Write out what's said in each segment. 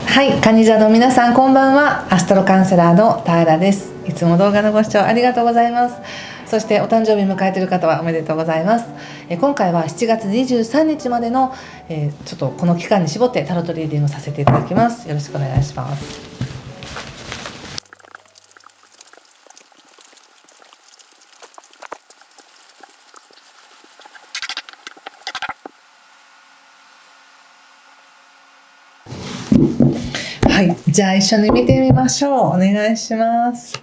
はい、カニ座の皆さんこんばんは。アストロカウンセラーのターラです。いつも動画のご視聴ありがとうございます。そしてお誕生日迎えている方はおめでとうございます。今回は7月23日までの、ちょっとこの期間に絞ってタロットリーディングさせていただきます。よろしくお願いします。はい、じゃあ一緒に見てみましょう。お願いします。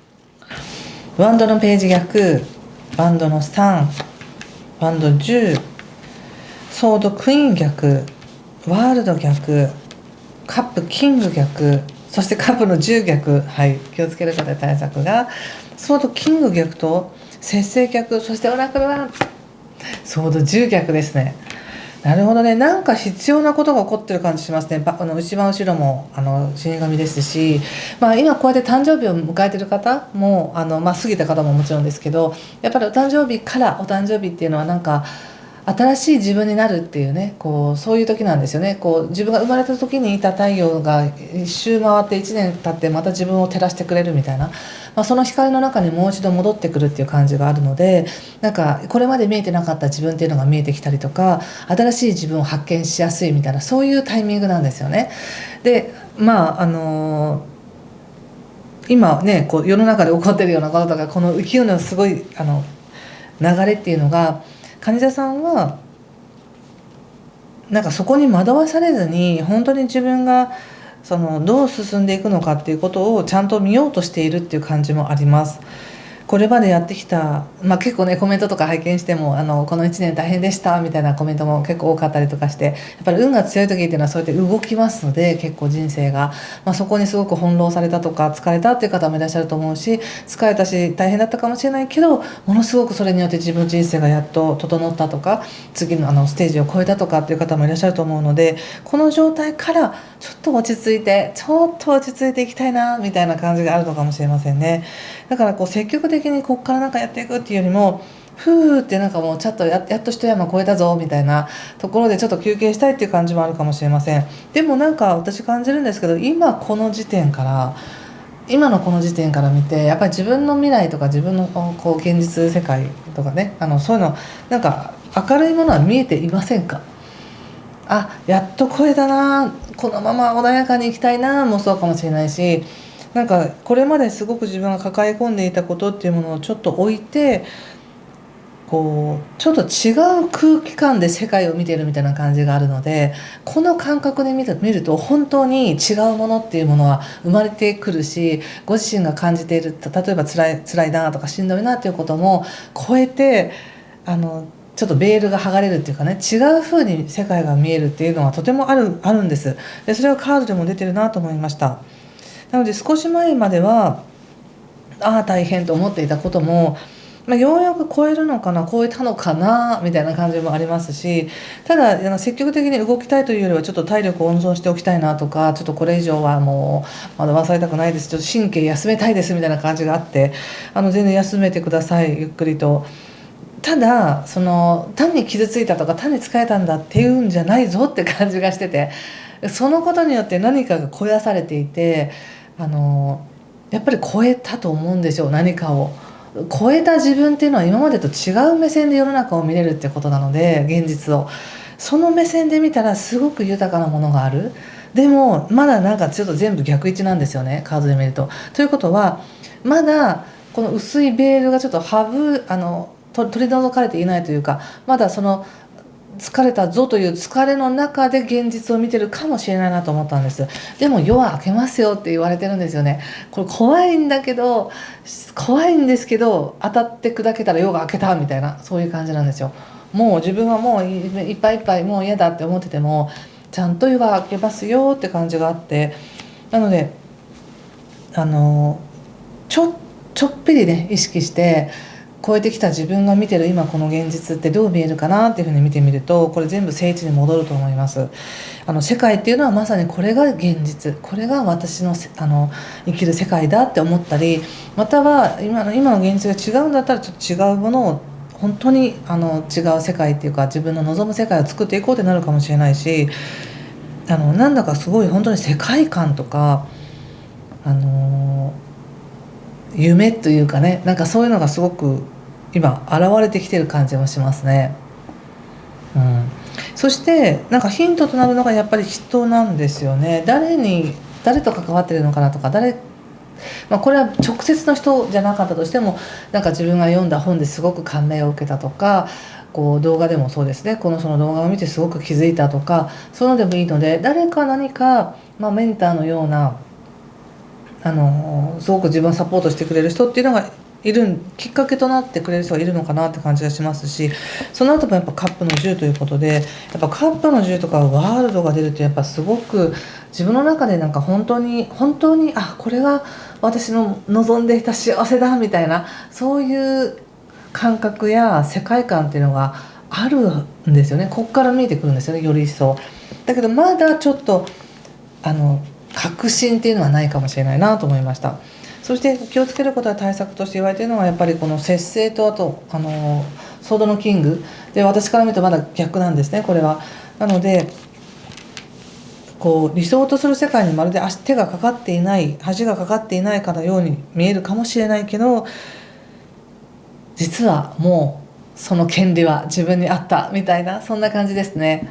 ワンドのページ逆、ワンドの3、ワンド10、ソードクイーン逆、ワールド逆、カップキング逆、そしてカップの10逆、はい、気をつけることで対策がソードキング逆と節制逆、そしてオラクルはソード10逆ですね。なるほどね。なんか必要なことが起こってる感じしますね。内間後ろも死神ですし、今こうやって誕生日を迎えてる方も過ぎた方ももちろんですけど、やっぱりお誕生日からお誕生日っていうのはなんか新しい自分になるっていうね、そういう時なんですよね。自分が生まれた時にいた太陽が一周回って1年経ってまた自分を照らしてくれるみたいな、その光の中にもう一度戻ってくるっていう感じがあるので、なんかこれまで見えてなかった自分っていうのが見えてきたりとか、新しい自分を発見しやすいみたいな、そういうタイミングなんですよね。で今ね世の中で起こってるようなこととか、この浮世のすごい流れっていうのが、蟹座さんはなんかそこに惑わされずに、本当に自分がどう進んでいくのかっていうことをちゃんと見ようとしているっていう感じもあります。これまでやってきた、結構ねコメントとか拝見してもこの1年大変でしたみたいなコメントも結構多かったりとかして、やっぱり運が強い時っていうのはそうやって動きますので、結構人生が、そこにすごく翻弄されたとか疲れたっていう方もいらっしゃると思うし、疲れたし大変だったかもしれないけど、ものすごくそれによって自分の人生がやっと整ったとか、次のステージを超えたとかっていう方もいらっしゃると思うので、この状態からちょっと落ち着いていきたいなみたいな感じがあるのかもしれませんね。だから積極的にこっからなんかやっていくっていうよりも、ふーってなんかもうちょっとやっと一山越えたぞみたいなところでちょっと休憩したいっていう感じもあるかもしれません。でもなんか私感じるんですけど、今のこの時点から見て、やっぱり自分の未来とか自分の現実世界とかね、そういうのなんか明るいものは見えていませんか？やっと超えたな、このまま穏やかにいきたいなもそうかもしれないし、なんかこれまですごく自分が抱え込んでいたことっていうものをちょっと置いて、ちょっと違う空気感で世界を見てるみたいな感じがあるので、この感覚で見ると本当に違うものっていうものは生まれてくるし、ご自身が感じている例えば辛いなとかしんどいなっていうことも超えて、ちょっとベールが剥がれるっていうかね、違う風に世界が見えるっていうのはとてもあるんです。でそれがカードでも出てるなと思いました。なので少し前までは大変と思っていたことも、ようやく超えたのかなみたいな感じもありますし、ただ積極的に動きたいというよりはちょっと体力を温存しておきたいなとか、ちょっとこれ以上はもうまだ忘れたくないです、ちょっと神経休めたいですみたいな感じがあって、全然休めてください、ゆっくりと。ただ単に傷ついたとか単に疲れたんだっていうんじゃないぞって感じがしてて、そのことによって何かが肥やされていて、やっぱり超えたと思うんですよ。何かを超えた自分っていうのは今までと違う目線で世の中を見れるってことなので、現実をその目線で見たらすごく豊かなものがある。でもまだなんかちょっと全部逆位置なんですよね、カードで見ると。ということはまだこの薄いベールがちょっと取り除かれていないというか、まだ疲れたぞという疲れの中で現実を見てるかもしれないなと思ったんです。でも夜は明けますよって言われてるんですよね。これ怖いんですけど、当たって砕けたら夜が明けたみたいな、そういう感じなんですよ。もう自分はもういっぱいいっぱいもう嫌だって思ってても、ちゃんと夜が明けますよって感じがあって、なのでちょっぴりね意識して超えてきた自分が見てる今この現実ってどう見えるかなっていうふうに見てみると、これ全部聖地に戻ると思います。世界っていうのはまさにこれが現実、これが私の生きる世界だって思ったり、または今の現実が違うんだったらちょっと違うものを本当に違う世界っていうか自分の望む世界を作っていこうってなるかもしれないし、なんだかすごい本当に世界観とか夢というかね、なんかそういうのがすごく今現れてきてる感じもしますね。うん、そしてなんかヒントとなるのがやっぱり人なんですよね。誰と関わってるのかなとか、これは直接の人じゃなかったとしても、なんか自分が読んだ本ですごく感銘を受けたとか、こう動画でもそうですね、その動画を見てすごく気づいたとか、そういうのでもいいので、誰か何か、メンターのようなすごく自分をサポートしてくれる人っていうのがいる、きっかけとなってくれる人がいるのかなって感じがしますし、その後もやっぱカップの10ということで、やっぱカップの10とかワールドが出るってやっぱすごく自分の中でなんか本当にこれが私の望んでいた幸せだみたいな、そういう感覚や世界観っていうのがあるんですよね。こっから見えてくるんですよね、より一層。だけどまだちょっと確信っていうのはないかもしれないなと思いました。そして気をつけることは対策として言われているのはやっぱりこの節制と、あとソードのキングで、私から見るとまだ逆なんですね、これは。なのでこう理想とする世界にまるで手がかかっていない、恥がかかっていないかのように見えるかもしれないけど、実はもうその権利は自分にあったみたいな、そんな感じですね。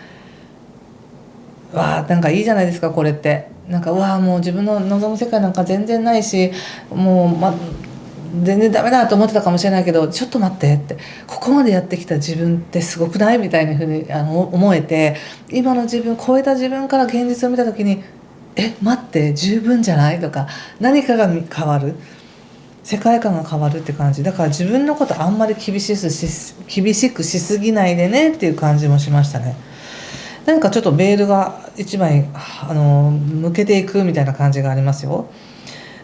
わあ、なんかいいじゃないですかこれって。なんかもう自分の望む世界なんか全然ないし、もう、全然ダメだと思ってたかもしれないけど、ちょっと待ってって、ここまでやってきた自分ってすごくないみたいな風に思えて、今の自分超えた自分から現実を見た時に、待って十分じゃないとか、何かが変わる、世界観が変わるって感じだから、自分のことあんまり厳しくしすぎないでねっていう感じもしましたね。なんかちょっとベールが一枚向けていくみたいな感じがありますよ。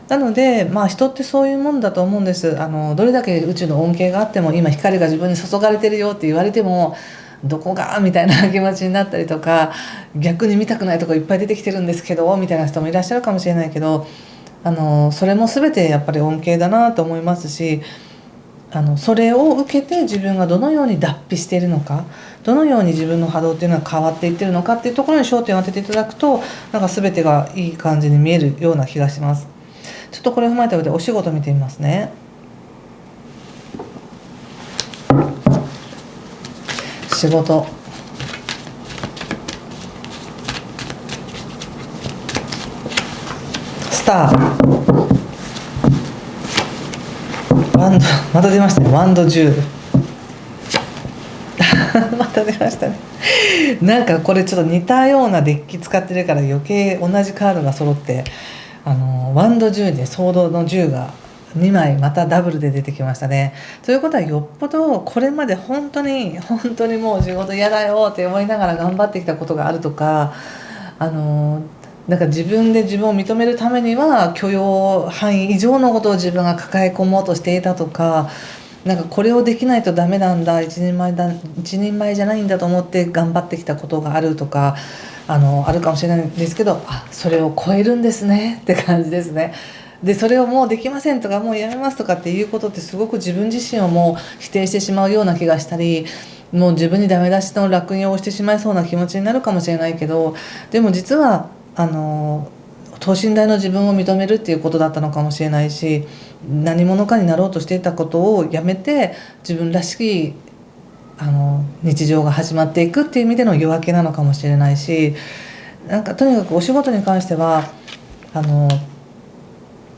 なので人ってそういうもんだと思うんです。どれだけ宇宙の恩恵があっても、今光が自分に注がれてるよって言われても、どこがみたいな気持ちになったりとか、逆に見たくないとこいっぱい出てきてるんですけどみたいな人もいらっしゃるかもしれないけど、それも全てやっぱり恩恵だなと思いますし、それを受けて自分がどのように脱皮しているのか、どのように自分の波動っていうのは変わっていってるのかっていうところに焦点を当てていただくと、なんか全てがいい感じに見えるような気がします。ちょっとこれを踏まえた上でお仕事見てみますね。仕事、スター、ワンド、また出ましたね、ワンド10また出ましたね。なんかこれちょっと似たようなデッキ使ってるから余計同じカードが揃って、ワンド10でソードの10が2枚またダブルで出てきましたね。ということは、よっぽどこれまで本当にもう仕事嫌だよって思いながら頑張ってきたことがあるとか、なんか自分で自分を認めるためには許容範囲以上のことを自分が抱え込もうとしていたとか、なんかこれをできないとダメなんだ、一人前じゃないんだと思って頑張ってきたことがあるとか、あるかもしれないんですけど、それを超えるんですねって感じですね。でそれをもうできませんとか、もうやめますとかっていうことって、すごく自分自身をもう否定してしまうような気がしたり、もう自分にダメ出しの烙印を押してしまいそうな気持ちになるかもしれないけど、でも実は等身大の自分を認めるっていうことだったのかもしれないし、何者かになろうとしていたことをやめて、自分らしき日常が始まっていくっていう意味での夜明けなのかもしれないし、なんかとにかくお仕事に関しては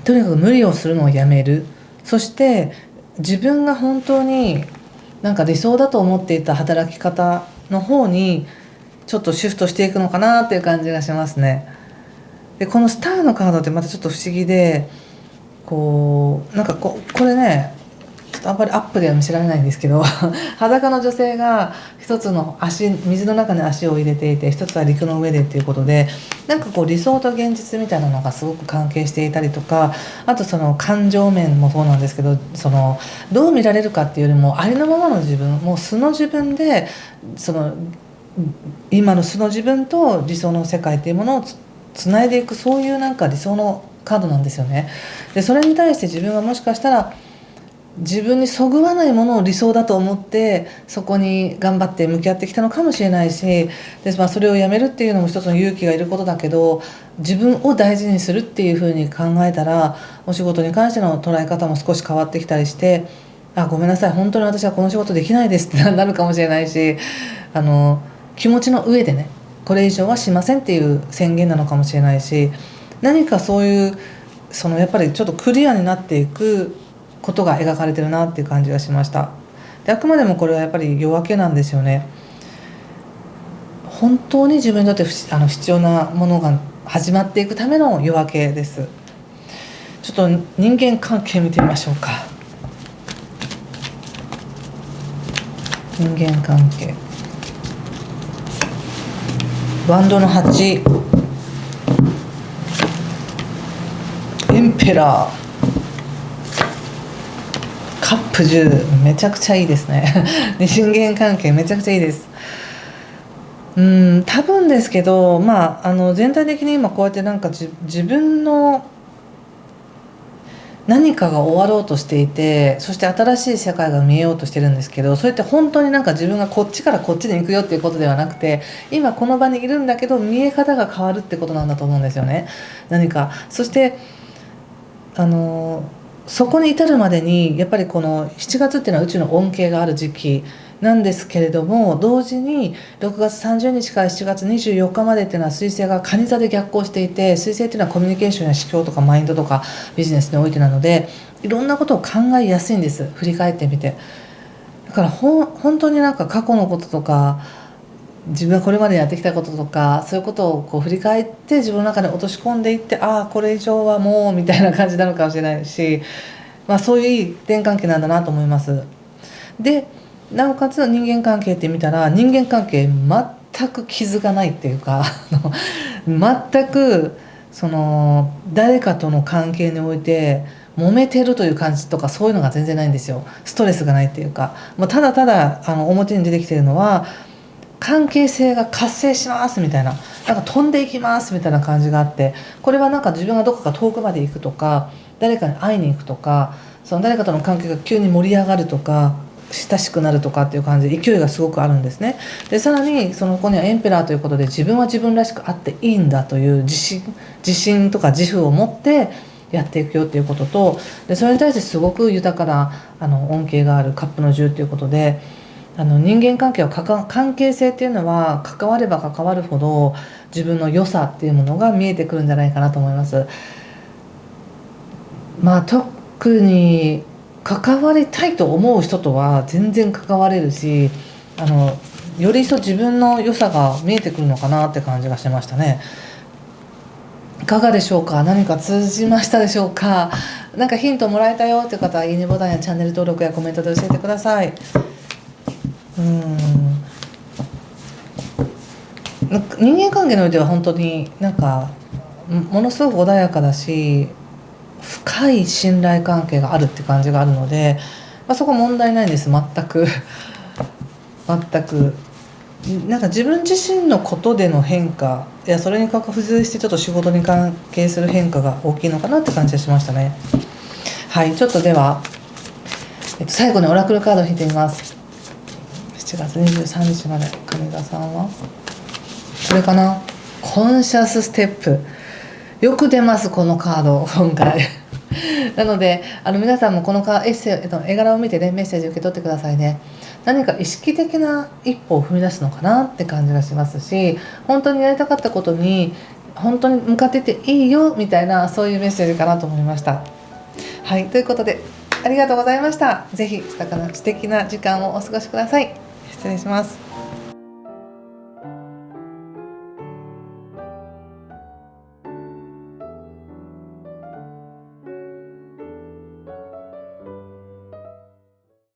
とにかく無理をするのをやめる。そして自分が本当になんか理想だと思っていた働き方の方にちょっとシフトしていくのかなっていう感じがしますね。でこのスターのカードってまたちょっと不思議で、なんかこれね、ちょっとあんまりアップでは見せられないんですけど裸の女性が一つの水の中に足を入れていて、一つは陸の上でっていうことで、なんか理想と現実みたいなのがすごく関係していたりとか、あとその感情面もそうなんですけど、どう見られるかっていうよりも、ありのままの自分、もう素の自分で、今の素の自分と理想の世界っていうものをつないでいく、そういうなんか理想のカードなんですよね。でそれに対して自分はもしかしたら自分にそぐわないものを理想だと思ってそこに頑張って向き合ってきたのかもしれないし、で、それをやめるっていうのも一つの勇気がいることだけど、自分を大事にするっていうふうに考えたらお仕事に関しての捉え方も少し変わってきたりして、ごめんなさい、本当に私はこの仕事できないですってなるかもしれないし、気持ちの上でね、これ以上はしませんっていう宣言なのかもしれないし、何かそういうやっぱりちょっとクリアになっていくことが描かれてるなっていう感じがしました。で、あくまでもこれはやっぱり夜明けなんですよね。本当に自分にとって必要なものが始まっていくための夜明けです。ちょっと人間関係見てみましょうか。人間関係、ワンドの8、エンペラー、カップ10、めちゃくちゃいいですね人間関係めちゃくちゃいいです。多分ですけど、全体的に今こうやって自分の何かが終わろうとしていて、そして新しい世界が見えようとしてるんですけど、それって本当に自分がこっちからこっちに行くよっていうことではなくて、今この場にいるんだけど見え方が変わるってことなんだと思うんですよね。何かそしてそこに至るまでにやっぱりこの7月っていうのは宇宙の恩恵がある時期なんですけれども、同時に6月30日から7月24日までっていうのは水星が蟹座で逆行していて、水星っていうのはコミュニケーションや思考とかマインドとかビジネスにおいてなので、いろんなことを考えやすいんです、振り返ってみて。だから本当に過去のこととか自分がこれまでやってきたこととか、そういうことをこう振り返って自分の中に落とし込んでいって、これ以上はもうみたいな感じなのかもしれないし、そういういい転換期なんだなと思います。で、なおかつ人間関係って見たら、人間関係全く傷がないっていうか全く誰かとの関係において揉めてるという感じとか、そういうのが全然ないんですよ。ストレスがないっていうか、ただただ表に出てきてるのは関係性が活性しますみたいな、飛んでいきますみたいな感じがあって、これは自分がどこか遠くまで行くとか、誰かに会いに行くとか、その誰かとの関係が急に盛り上がるとか親しくなるとかっていう感じで勢いがすごくあるんですね。で、さらにその子にはエンペラーということで、自分は自分らしくあっていいんだという自信とか自負を持ってやっていくよっていうことと、でそれに対してすごく豊かな恩恵があるカップの10ということで、人間関係は関係性っていうのは関われば関わるほど自分の良さっていうものが見えてくるんじゃないかなと思います。特に関わりたいと思う人とは全然関われるし、より一層自分の良さが見えてくるのかなって感じがしましたね。いかがでしょうか。何か通じましたでしょうか。ヒントもらえたよっていう方は、いいねボタンやチャンネル登録やコメントで教えてください。人間関係においては本当にものすごく穏やかだし、深い信頼関係があるって感じがあるので、そこ問題ないんです、全く全く。自分自身のことでの変化や、それに付随してちょっと仕事に関係する変化が大きいのかなって感じがしましたね。はい、ちょっとでは、最後にオラクルカードを引いてみます。7月23日まで、金田さんはこれかな。コンシャスステップ、よく出ますこのカード今回なので皆さんもこの絵柄を見てね、メッセージ受け取ってくださいね。何か意識的な一歩を踏み出すのかなって感じがしますし、本当にやりたかったことに本当に向かってていいよみたいな、そういうメッセージかなと思いました。はい、ということでありがとうございました。ぜひ素敵な時間をお過ごしください。失礼します。